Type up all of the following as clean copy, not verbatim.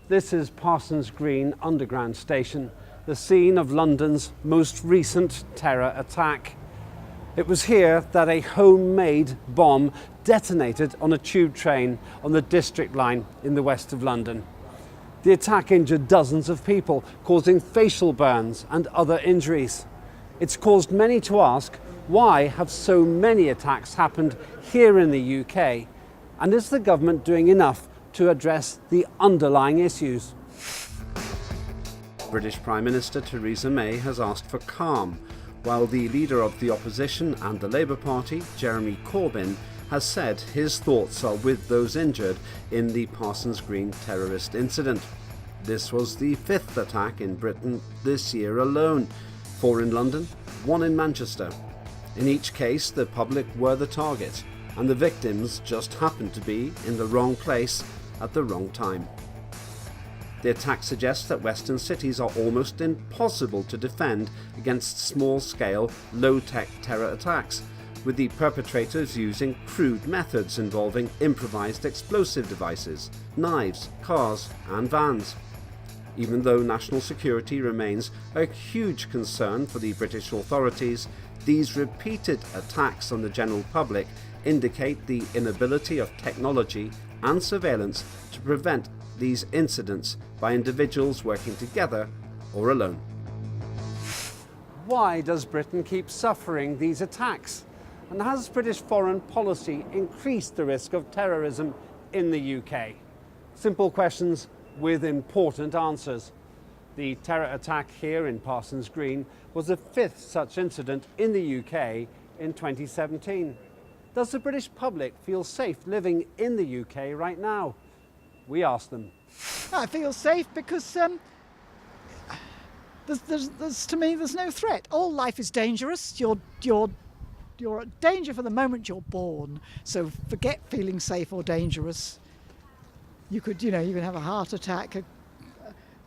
This is Parsons Green Underground Station, the scene of London's most recent terror attack. It was here that a homemade bomb detonated on a tube train on the District line in the west of London. The attack injured dozens of people, causing facial burns and other injuries. It's caused many to ask, why have so many attacks happened here in the UK? And is the government doing enough to address the underlying issues? British Prime Minister Theresa May has asked for calm, while the leader of the opposition and the Labour Party, Jeremy Corbyn, has said his thoughts are with those injured in the Parsons Green terrorist incident. This was the 5th attack in Britain this year alone, 4 in London, 1 in Manchester. In each case, the public were the target, and the victims just happened to be in the wrong place at the wrong time. The attack suggests that Western cities are almost impossible to defend against small-scale, low-tech terror attacks, with the perpetrators using crude methods involving improvised explosive devices, knives, cars and vans. Even though national security remains a huge concern for the British authorities, these repeated attacks on the general public indicate the inability of technology and surveillance to prevent these incidents by individuals working together or alone. Why does Britain keep suffering these attacks? And has British foreign policy increased the risk of terrorism in the UK? Simple questions with important answers. The terror attack here in Parsons Green was the 5th such incident in the UK in 2017. Does the British public feel safe living in the UK right now? We asked them. I feel safe because to me there's no threat. All life is dangerous. You're at danger from the moment you're born. So forget feeling safe or dangerous. You can have a heart attack.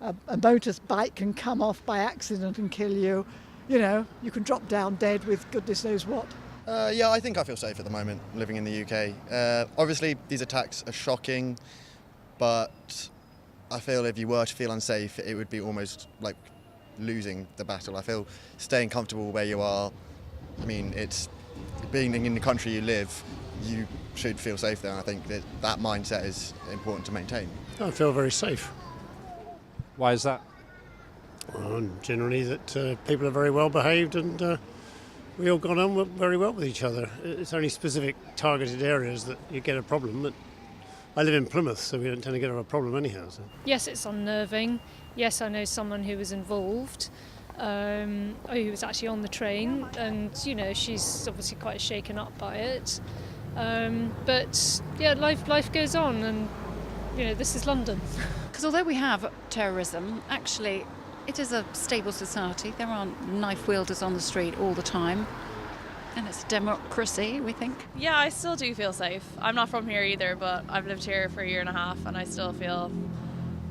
A motorbike can come off by accident and kill you. You can drop down dead with goodness knows what. Yeah, I think I feel safe at the moment living in the UK. Obviously, these attacks are shocking, but I feel if you were to feel unsafe, it would be almost like losing the battle. I feel staying comfortable where you are, it's being in the country you live, you should feel safe there. And I think that mindset is important to maintain. I feel very safe. Why is that? Generally that people are very well behaved and we all got on very well with each other. It's only specific targeted areas that you get a problem. But I live in Plymouth, so we don't tend to get a problem anyhow. So. Yes, it's unnerving. Yes, I know someone who was involved, who was actually on the train, and she's obviously quite shaken up by it. But yeah, life goes on, and this is London. Because although we have terrorism, actually it is a stable society. There aren't knife wielders on the street all the time. And it's a democracy, we think. Yeah, I still do feel safe. I'm not from here either, but I've lived here for a year and a half and I still feel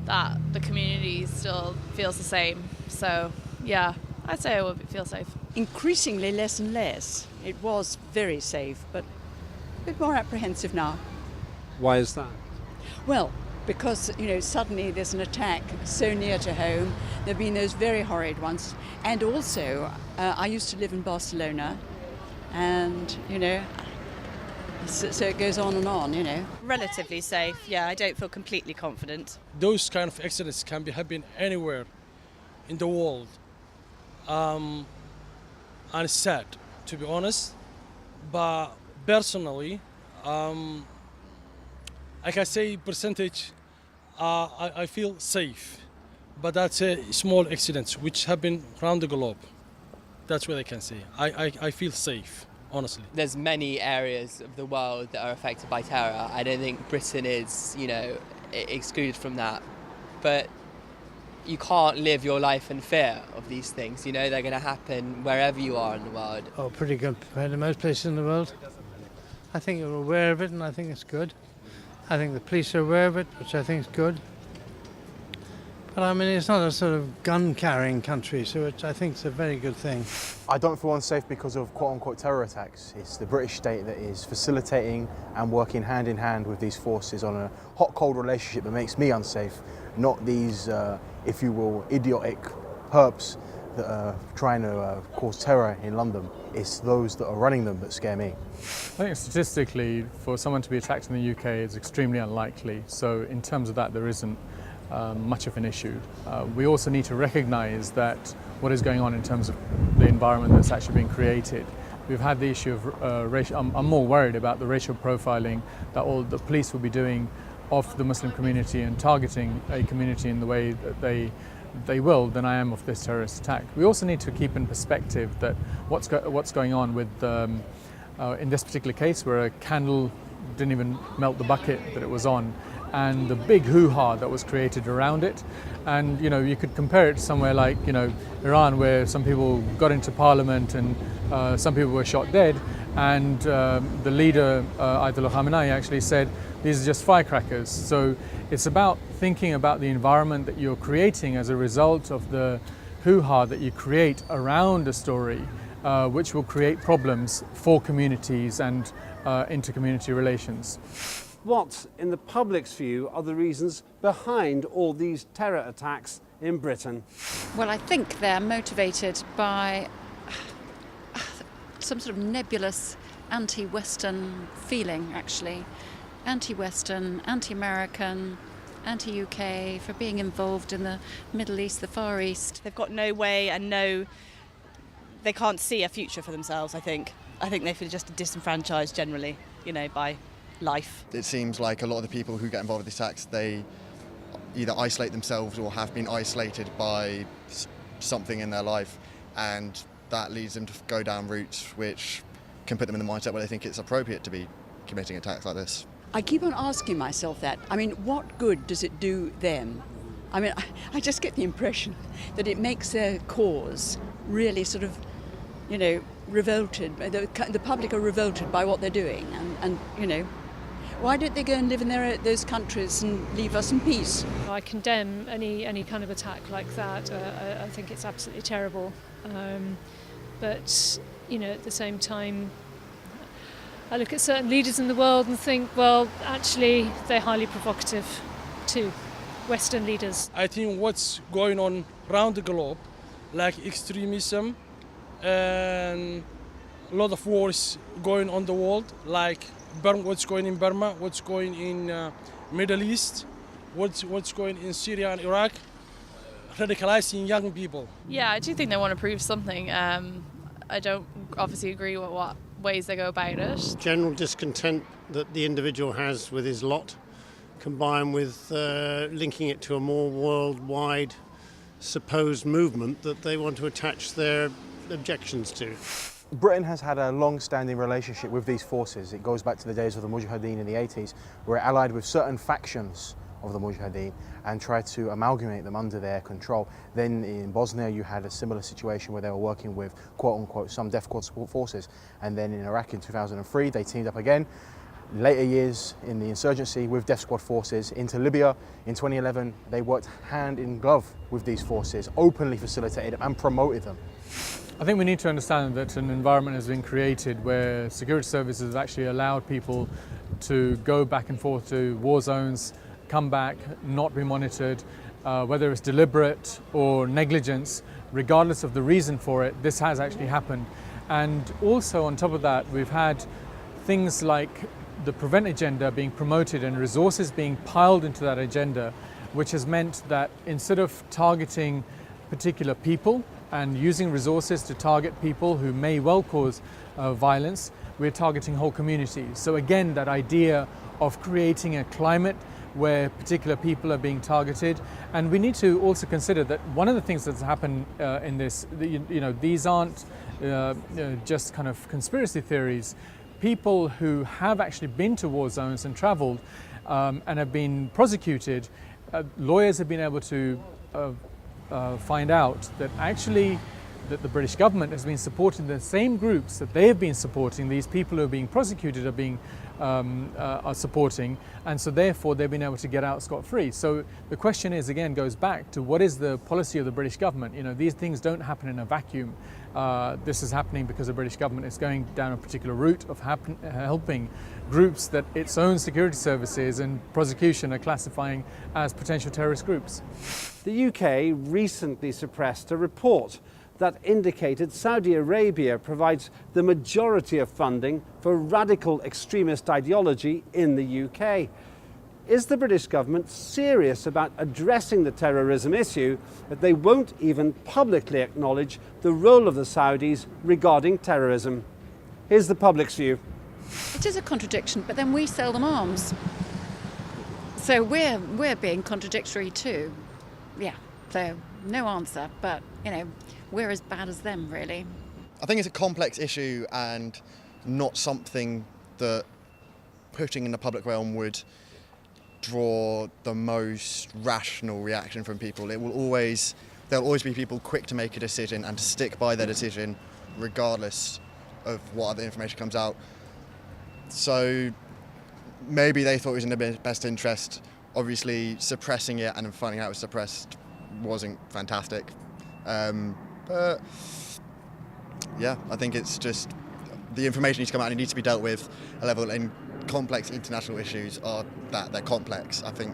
that the community still feels the same. So, yeah, I'd say I would feel safe. Increasingly less and less. It was very safe, but a bit more apprehensive now. Why is that? Well, because, suddenly there's an attack so near to home. There have been those very horrid ones. And also, I used to live in Barcelona. And, so it goes on and on, Relatively safe, yeah, I don't feel completely confident. Those kind of accidents can be happening anywhere in the world. And it's sad, to be honest. But personally, I can say percentage, I feel safe. But that's a small accidents which happen around the globe. That's what I can say. I feel safe, honestly. There's many areas of the world that are affected by terror. I don't think Britain is, excluded from that. But you can't live your life in fear of these things. They're going to happen wherever you are in the world. Oh, pretty good compared to most places in the world. I think you're aware of it and I think it's good. I think the police are aware of it, which I think is good. But I mean, it's not a sort of gun-carrying country, so I think it's a very good thing. I don't feel unsafe because of quote-unquote terror attacks. It's the British state that is facilitating and working hand in hand with these forces on a hot-cold relationship that makes me unsafe, not these, if you will, idiotic perps that are trying to cause terror in London. It's those that are running them that scare me. I think statistically, for someone to be attacked in the UK is extremely unlikely. So in terms of that, there isn't much of an issue. We also need to recognise that what is going on in terms of the environment that's actually being created. We've had the issue of racial. I'm more worried about the racial profiling that all the police will be doing of the Muslim community and targeting a community in the way that they will than I am of this terrorist attack. We also need to keep in perspective that what's going on with in this particular case, where a candle didn't even melt the bucket that it was on, and the big hoo-ha that was created around it. And you could compare it to somewhere like Iran, where some people got into parliament and some people were shot dead, and the leader Ayatollah Khamenei actually said these are just firecrackers. So it's about thinking about the environment that you're creating as a result of the hoo-ha that you create around a story, which will create problems for communities and inter-community relations. What, in the public's view, are the reasons behind all these terror attacks in Britain? Well, I think they're motivated by some sort of nebulous anti-Western feeling, actually. Anti-Western, anti-American, anti-UK, for being involved in the Middle East, the Far East. They've got no way and they can't see a future for themselves, I think. I think they feel just disenfranchised generally, by life. It seems like a lot of the people who get involved with these attacks, they either isolate themselves or have been isolated by something in their life, and that leads them to go down routes which can put them in the mindset where they think it's appropriate to be committing attacks like this. I keep on asking myself that. I mean, what good does it do them? I mean, I just get the impression that it makes their cause really sort of, revolted. The public are revolted by what they're doing, and why don't they go and live in those countries and leave us in peace? I condemn any kind of attack like that. I think it's absolutely terrible. But at the same time, I look at certain leaders in the world and think, well, actually, they're highly provocative too, Western leaders. I think what's going on around the globe, like extremism and a lot of wars going on the world, like what's going in Burma, what's going in Middle East, what's going in Syria and Iraq, radicalizing young people. Yeah, I do think they want to prove something. I don't obviously agree with what ways they go about it. General discontent that the individual has with his lot, combined with linking it to a more worldwide supposed movement that they want to attach their objections to. Britain has had a long-standing relationship with these forces. It goes back to the days of the Mujahideen in the 80s, where it allied with certain factions of the Mujahideen and tried to amalgamate them under their control. Then in Bosnia you had a similar situation where they were working with quote-unquote some death squad forces, and then in Iraq in 2003 they teamed up again. Later years in the insurgency with death squad forces into Libya in 2011, they worked hand in glove with these forces, openly facilitated and promoted them. I think we need to understand that an environment has been created where security services have actually allowed people to go back and forth to war zones, come back, not be monitored, whether it's deliberate or negligence, regardless of the reason for it, this has actually happened. And also on top of that, we've had things like the prevent agenda being promoted and resources being piled into that agenda, which has meant that instead of targeting particular people and using resources to target people who may well cause violence, we're targeting whole communities. So again, that idea of creating a climate where particular people are being targeted. And we need to also consider that one of the things that's happened in this, these aren't just kind of conspiracy theories. People who have actually been to war zones and traveled and have been prosecuted, lawyers have been able to find out that actually that the British government has been supporting the same groups that they have been supporting, these people who are being prosecuted are supporting, and so therefore they've been able to get out scot-free. So the question is, again, goes back to what is the policy of the British government? You know, these things don't happen in a vacuum. This is happening because the British government is going down a particular route of helping groups that its own security services and prosecution are classifying as potential terrorist groups. The UK recently suppressed a report that indicated Saudi Arabia provides the majority of funding for radical extremist ideology in the UK. Is the British government serious about addressing the terrorism issue that they won't even publicly acknowledge the role of the Saudis regarding terrorism? Here's the public's view. It is a contradiction, but then we sell them arms. So we're being contradictory too. Yeah, so no answer, but you know, we're as bad as them, really. I think it's a complex issue and not something that putting in the public realm would draw the most rational reaction from people. There'll always be people quick to make a decision and to stick by their decision regardless of what other information comes out. So maybe they thought it was in their best interest. Obviously suppressing it and then finding out it was suppressed wasn't fantastic. But yeah, I think it's just the information needs to come out and it needs to be dealt with a level, and complex international issues are that they're complex. I think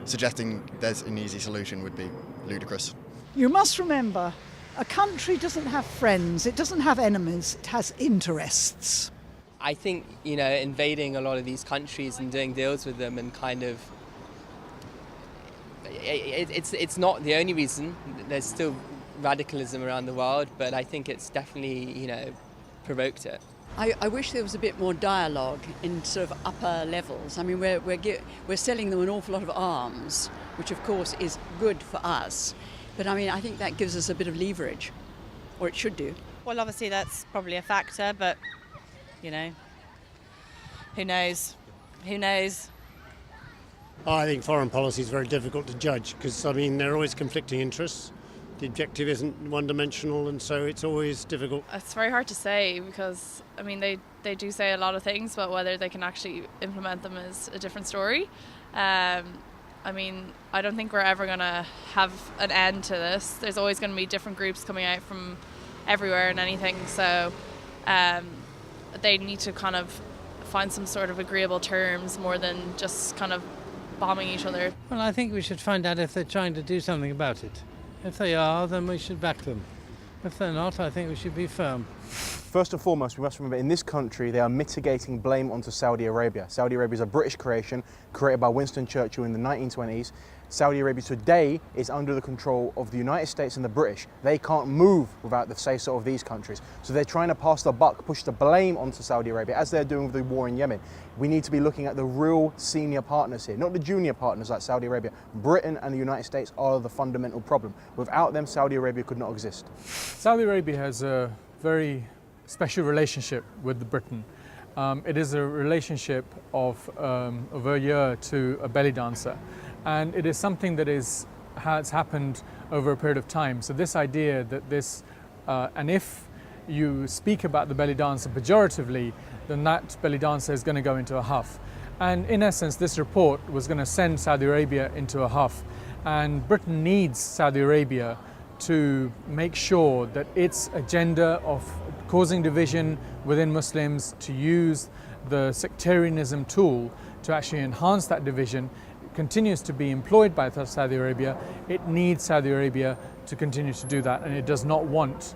suggesting there's an easy solution would be ludicrous. You must remember, a country doesn't have friends, it doesn't have enemies, it has interests. I think, you know, invading a lot of these countries and doing deals with them and kind of it's not the only reason. There's still radicalism around the world, but I think it's definitely, you know, provoked it. I wish there was a bit more dialogue in sort of upper levels. I mean, we're selling them an awful lot of arms, which of course is good for us. But I mean, I think that gives us a bit of leverage, or it should do. Well, obviously that's probably a factor, but you know, who knows? Who knows? I think foreign policy is very difficult to judge because, I mean, there are always conflicting interests. The objective isn't one-dimensional, and so it's always difficult. It's very hard to say because, I mean, they do say a lot of things, but whether they can actually implement them is a different story. I mean, I don't think we're ever going to have an end to this. There's always going to be different groups coming out from everywhere and anything, so they need to kind of find some sort of agreeable terms more than just kind of bombing each other. Well, I think we should find out if they're trying to do something about it. If they are, then we should back them. If they're not, I think we should be firm. First and foremost, we must remember in this country they are mitigating blame onto Saudi Arabia. Saudi Arabia is a British creation created by Winston Churchill in the 1920s. Saudi Arabia today is under the control of the United States and the British. They can't move without the say-so of these countries. So they're trying to pass the buck, push the blame onto Saudi Arabia, as they're doing with the war in Yemen. We need to be looking at the real senior partners here, not the junior partners like Saudi Arabia. Britain and the United States are the fundamental problem. Without them, Saudi Arabia could not exist. Saudi Arabia has a very special relationship with Britain. It is a relationship of a year to a belly dancer. And it is something that has happened over a period of time. So this idea that this, and if you speak about the belly dancer pejoratively, then that belly dancer is going to go into a huff. And in essence, this report was going to send Saudi Arabia into a huff. And Britain needs Saudi Arabia to make sure that its agenda of causing division within Muslims, to use the sectarianism tool to actually enhance that division, continues to be employed by Saudi Arabia. It needs Saudi Arabia to continue to do that, and it does not want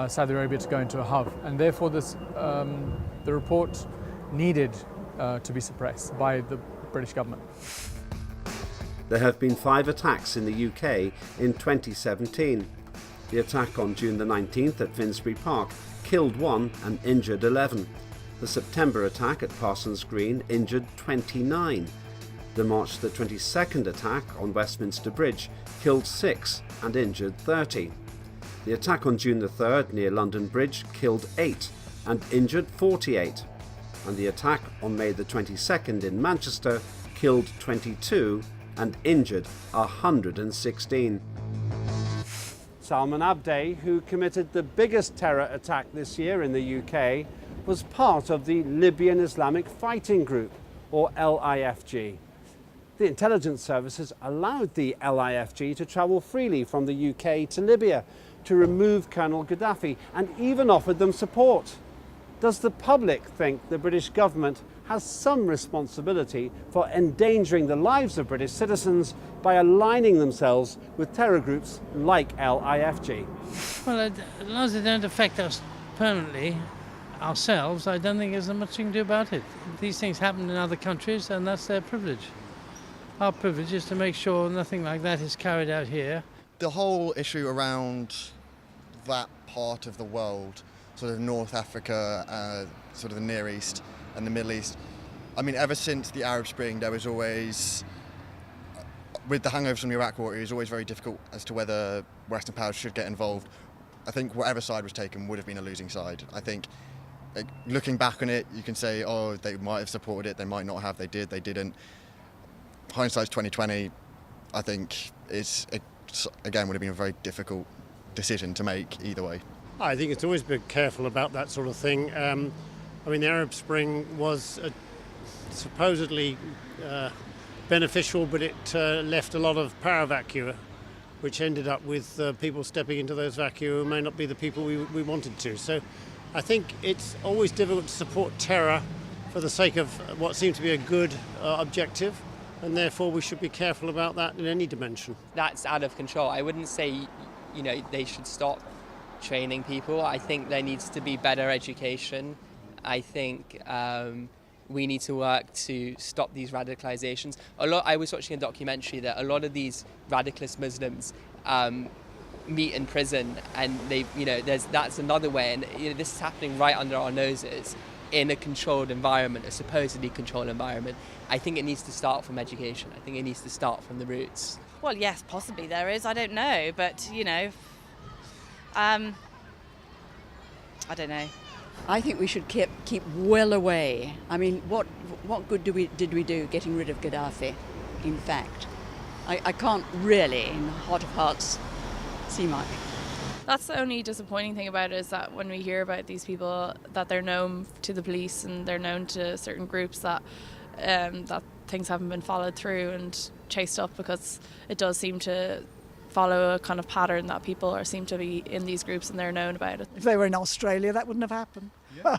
Saudi Arabia to go into a huff. And therefore the report needed to be suppressed by the British government. There have been 5 attacks in the UK in 2017. The attack on June the 19th at Finsbury Park killed 1 and injured 11. The September attack at Parsons Green injured 29. The March the 22nd attack on Westminster Bridge killed 6 and injured 30. The attack on June the 3rd near London Bridge killed 8 and injured 48. And the attack on May the 22nd in Manchester killed 22 and injured 116. Salman Abdeh, who committed the biggest terror attack this year in the UK, was part of the Libyan Islamic Fighting Group, or LIFG. The intelligence services allowed the LIFG to travel freely from the UK to Libya to remove Colonel Gaddafi, and even offered them support. Does the public think the British government has some responsibility for endangering the lives of British citizens by aligning themselves with terror groups like LIFG? Well, as long as they don't affect us permanently, ourselves, I don't think there's much you can do about it. These things happen in other countries, and that's their privilege. Our privilege is to make sure nothing like that is carried out here. The whole issue around that part of the world, sort of North Africa, sort of the Near East and the Middle East, I mean, ever since the Arab Spring, there was always, with the hangovers from the Iraq War, it was always very difficult as to whether Western powers should get involved. I think whatever side was taken would have been a losing side. I think, looking back on it, you can say, oh, they might have supported it, they might not have, they did, they didn't. Hindsight's 2020. I think it's, again, would have been a very difficult decision to make either way. I think it's always been careful about that sort of thing. I mean, the Arab Spring was supposedly beneficial, but it left a lot of power vacua, which ended up with people stepping into those vacua who may not be the people we wanted to. So I think it's always difficult to support terror for the sake of what seems to be a good objective, and therefore we should be careful about that in any dimension. That's out of control. I wouldn't say, they should stop training people. I think there needs to be better education. I think we need to work to stop these radicalizations. I was watching a documentary that a lot of these radicalist Muslims meet in prison, and that's another way. And this is happening right under our noses in a controlled environment, a supposedly controlled environment. I think it needs to start from education. I think it needs to start from the roots. Well, yes, possibly there is. I don't know, but I don't know. I think we should keep well away. I mean, what good did we do getting rid of Gaddafi, in fact? I can't really, in the heart of hearts, see much. That's the only disappointing thing about it, is that when we hear about these people, that they're known to the police and they're known to certain groups, that things haven't been followed through and chased up, because it does seem to follow a kind of pattern that people seem to be in these groups and they're known about it. If they were in Australia, that wouldn't have happened. Yeah,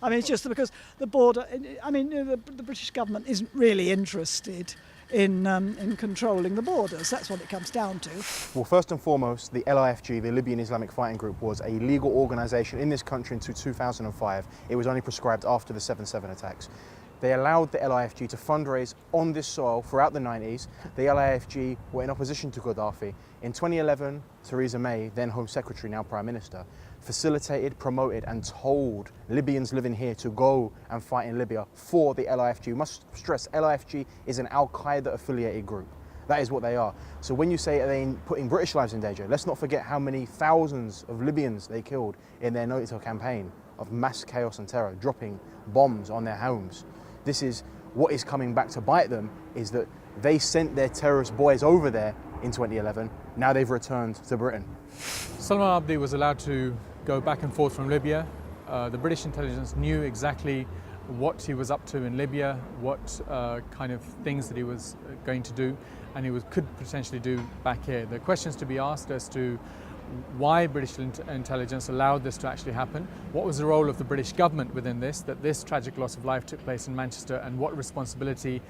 I mean, it's just because the border, the British government isn't really interested in controlling the borders. That's what it comes down to. Well, first and foremost, the LIFG, the Libyan Islamic Fighting Group, was a legal organisation in this country until 2005. It was only prescribed after the 7/7 attacks. They allowed the LIFG to fundraise on this soil throughout the 90s. The LIFG were in opposition to Gaddafi. In 2011, Theresa May, then Home Secretary, now Prime Minister, facilitated, promoted and told Libyans living here to go and fight in Libya for the LIFG. You must stress, LIFG is an Al-Qaeda affiliated group. That is what they are. So when you say they're putting British lives in danger, let's not forget how many thousands of Libyans they killed in their no-till campaign of mass chaos and terror, dropping bombs on their homes. This is what is coming back to bite them, is that they sent their terrorist boys over there in 2011. Now they've returned to Britain. Salman Abdeh was allowed to go back and forth from Libya. The British intelligence knew exactly what he was up to in Libya, what kind of things that he was going to do, and he could potentially do back here. There are questions to be asked as to why British intelligence allowed this to actually happen, what was the role of the British government within this, that this tragic loss of life took place in Manchester, and what responsibility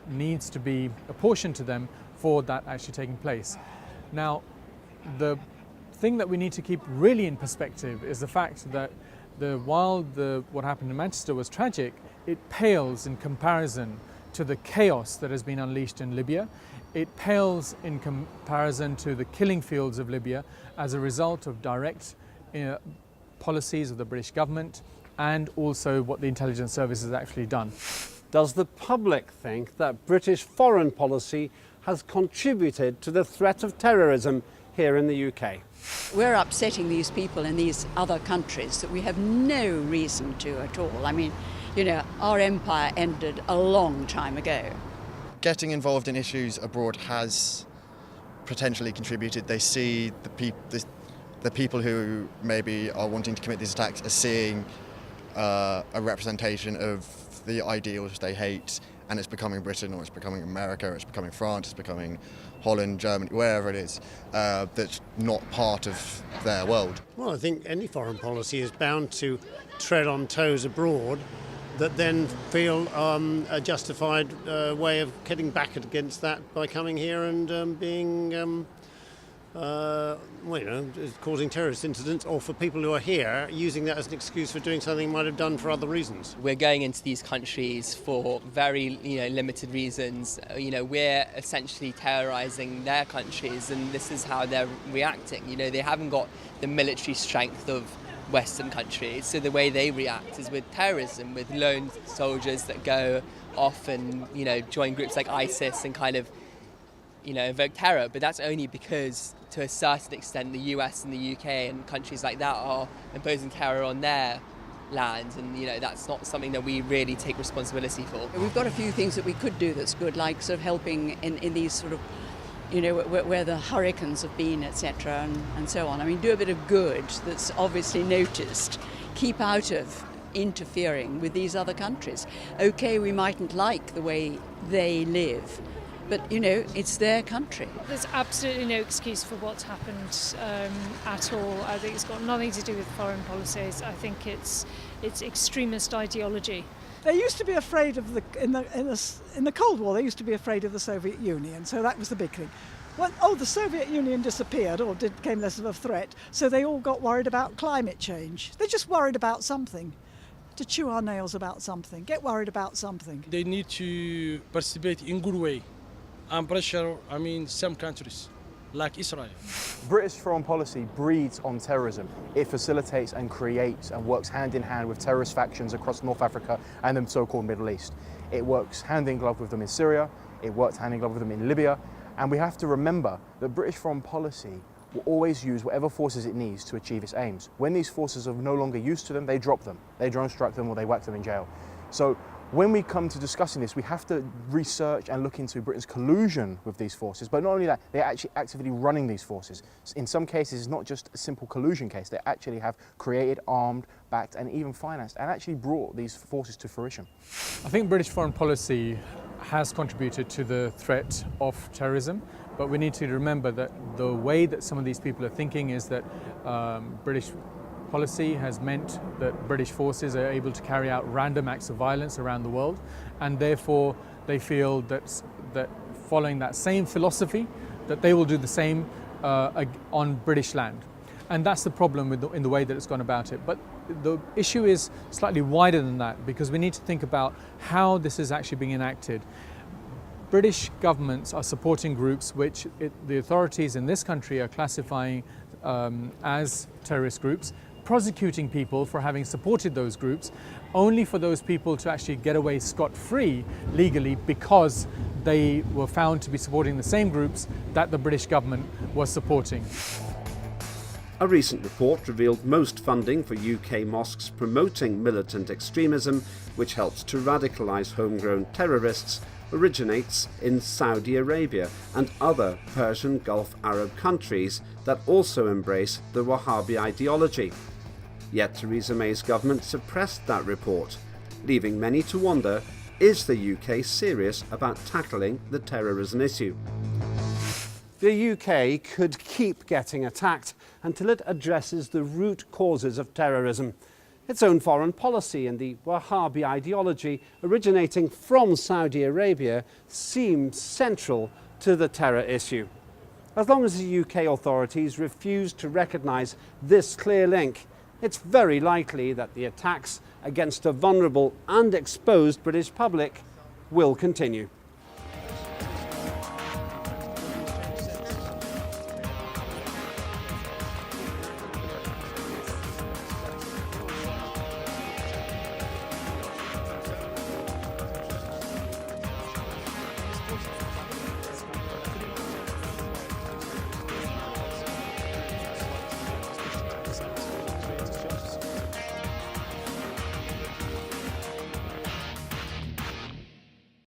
needs to be apportioned to them for that actually taking place. Now, the thing that we need to keep really in perspective is the fact that while what happened in Manchester was tragic, it pales in comparison to the chaos that has been unleashed in Libya. It pales in comparison to the killing fields of Libya as a result of direct policies of the British government, and also what the intelligence service has actually done. Does the public think that British foreign policy has contributed to the threat of terrorism here in the UK? We're upsetting these people in these other countries that we have no reason to at all. I mean, our empire ended a long time ago. Getting involved in issues abroad has potentially contributed. They see the people who maybe are wanting to commit these attacks as seeing a representation of the ideals they hate, and it's becoming Britain, or it's becoming America, or it's becoming France, it's becoming Holland, Germany, wherever it is, that's not part of their world. Well, I think any foreign policy is bound to tread on toes abroad that then feel a justified way of getting back against that by coming here and being, causing terrorist incidents, or for people who are here using that as an excuse for doing something they might have done for other reasons. We're going into these countries for very, limited reasons. We're essentially terrorising their countries, and this is how they're reacting. They haven't got the military strength of Western countries, so the way they react is with terrorism, with lone soldiers that go off and join groups like ISIS and kind of invoke terror. But that's only because, to a certain extent, the US and the UK and countries like that are imposing terror on their land, and that's not something that we really take responsibility for. We've got a few things that we could do that's good, like sort of helping in these sort of, where the hurricanes have been, etc., and so on. I mean, do a bit of good that's obviously noticed. Keep out of interfering with these other countries. Okay, we mightn't like the way they live, but it's their country. There's absolutely no excuse for what's happened at all. I think it's got nothing to do with foreign policies. I think it's extremist ideology. They used to be afraid of in the Cold War. They used to be afraid of the Soviet Union, so that was the big thing. The Soviet Union disappeared, or became less of a threat, so they all got worried about climate change. They just worried about something, to chew our nails about something, get worried about something. They need to participate in good way and pressure, some countries, like Israel. British foreign policy breeds on terrorism. It facilitates and creates and works hand in hand with terrorist factions across North Africa and the so-called Middle East. It works hand in glove with them in Syria, it works hand in glove with them in Libya, and we have to remember that British foreign policy will always use whatever forces it needs to achieve its aims. When these forces are no longer used to them, they drop them. They drone strike them or they whack them in jail. So when we come to discussing this, we have to research and look into Britain's collusion with these forces. But not only that, they're actually actively running these forces. In some cases, it's not just a simple collusion case. They actually have created, armed, backed, and even financed, and actually brought these forces to fruition. I think British foreign policy has contributed to the threat of terrorism, but we need to remember that the way that some of these people are thinking is that British policy has meant that British forces are able to carry out random acts of violence around the world, and therefore they feel that following that same philosophy, that they will do the same on British land. And that's the problem in the way that it's gone about it. But the issue is slightly wider than that, because we need to think about how this is actually being enacted. British governments are supporting groups which the authorities in this country are classifying as terrorist groups, prosecuting people for having supported those groups, only for those people to actually get away scot-free legally because they were found to be supporting the same groups that the British government was supporting. A recent report revealed most funding for UK mosques promoting militant extremism, which helps to radicalise homegrown terrorists, originates in Saudi Arabia and other Persian Gulf Arab countries that also embrace the Wahhabi ideology. Yet Theresa May's government suppressed that report, leaving many to wonder, is the UK serious about tackling the terrorism issue? The UK could keep getting attacked until it addresses the root causes of terrorism. Its own foreign policy and the Wahhabi ideology originating from Saudi Arabia seems central to the terror issue. As long as the UK authorities refuse to recognise this clear link, it's very likely that the attacks against a vulnerable and exposed British public will continue.